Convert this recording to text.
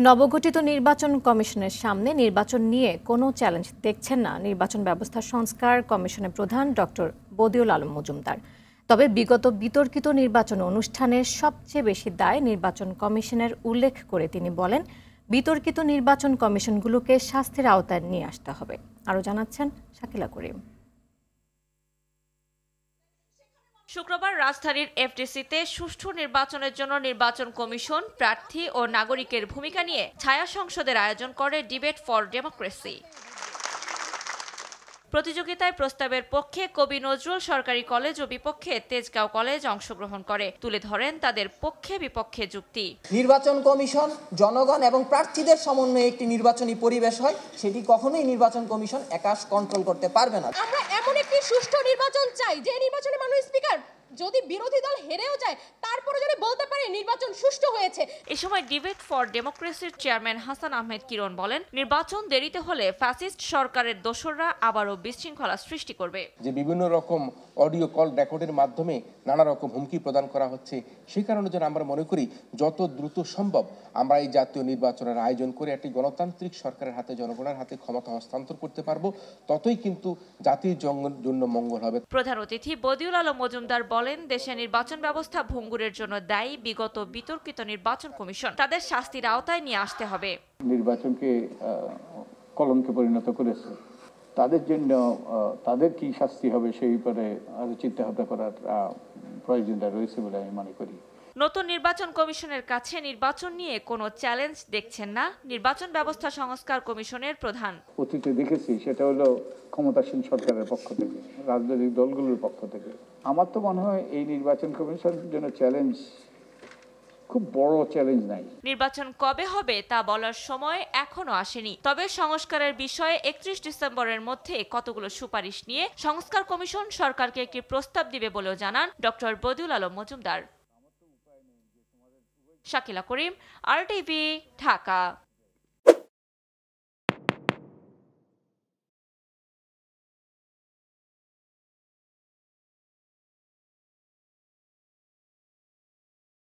নবগঠিত নির্বাচন কমিশনের সামনে নির্বাচন নিয়ে কোনো চ্যালেঞ্জ দেখছেন না নির্বাচন ব্যবস্থা সংস্কার কমিশনের প্রধান ডক্টর বদিউল আলম মজুমদার। তবে বিগত বিতর্কিত নির্বাচন অনুষ্ঠানের সবচেয়ে বেশি দায় নির্বাচন কমিশনের উল্লেখ করে তিনি বলেন, বিতর্কিত নির্বাচন কমিশনগুলোকে শাস্তির আওতায় নিয়ে আসতে হবে। আরও জানাচ্ছেন শাকিলা করিম। শুক্রবার রাজধানীর এফডিসিতে সুষ্ঠু নির্বাচনের জন্য নির্বাচন কমিশন প্রার্থী ও নাগরিকের ভূমিকা নিয়ে ছায়া সংসদের আয়োজন করে ডিবেট ফর ডেমোক্রেসি। প্রতিযোগিতায় প্রস্তাবের পক্ষে কবি নজরুল সরকারি কলেজ ও বিপক্ষে তেজগাঁও কলেজ অংশগ্রহণ করে তুলে ধরেন তাদের পক্ষে বিপক্ষে যুক্তি। নির্বাচন কমিশন জনগণ এবং প্রার্থীদের সমন্বয়ে একটি নির্বাচনী পরিবেশ হয়, সেটি কখনোই নির্বাচন কমিশন একা কন্ট্রোল করতে পারবে না। আমরা এমন একটি সুষ্ঠু নির্বাচন চাই যে নির্বাচনে মাননীয় স্পিকার যদি বিরোধী দল হেরেও যায় তারপরে যদি বলতে পারে নির্বাচন সুষ্ঠু হয়েছে। এ সময় ডিবেট ফর ডেমোক্রেসির চেয়ারম্যান হাসান আহমেদ কিরণ বলেন, নির্বাচন দেরিতে হলে ফ্যাসিস্ট সরকারের দোসররা আবারও বিশৃঙ্খলা সৃষ্টি করবে। যে বিভিন্ন রকম অডিও কল রেকর্ডের মাধ্যমে নানা রকম হুমকি প্রদান করা হচ্ছে, সেই কারণে যেন আমরা মনে করি যত দ্রুত সম্ভব আমরা এই জাতীয় নির্বাচনের আয়োজন করে একটি গণতান্ত্রিক সরকারের হাতে জনগণের হাতে ক্ষমতা হস্তান্তর করতে পারবো, ততই কিন্তু জাতির জন্য মঙ্গল হবে। প্রধান অতিথি বদিউল আলম মজুমদার বলেন, দেশে নির্বাচন ব্যবস্থা ভঙ্গুরের জন্য দায়ী বিগত বিতর্কিত নির্বাচন কমিশন, তাদের শাস্তির আওতায় নিয়ে আসতে হবে। নির্বাচনকে কলঙ্কে পরিণত করেছে, তাদের জন্য তাদের কি শাস্তি হবে সেই ব্যাপারে আরো চিন্তা ভাবনা করার প্রয়োজনীয়তা রয়েছে বলে আমি মনে করি। নতুন নির্বাচন কমিশনের কাছে নির্বাচন নিয়ে কোনো চ্যালেঞ্জ দেখছেন না নির্বাচন ব্যবস্থা সংস্কার কমিশনের প্রধান। অতীতে দেখেছি সেটা হলো ক্ষমতাসীন সরকারের পক্ষ থেকে, রাজনৈতিক দলগুলোর পক্ষ থেকে। আমার তো মনে হয় এই নির্বাচন কমিশনের জন্য চ্যালেঞ্জ খুব বড় চ্যালেঞ্জ নাই। নির্বাচন কবে হবে তা বলার সময় এখনো আসেনি, তবে সংস্কারের বিষয়ে 31 ডিসেম্বরের মধ্যে কতগুলো সুপারিশ নিয়ে সংস্কার কমিশন সরকারকে একটি প্রস্তাব দিবে বলেও জানান ডক্টর বদিউল আলম মজুমদার। শাকিলা করিম, RTV, ঢাকা।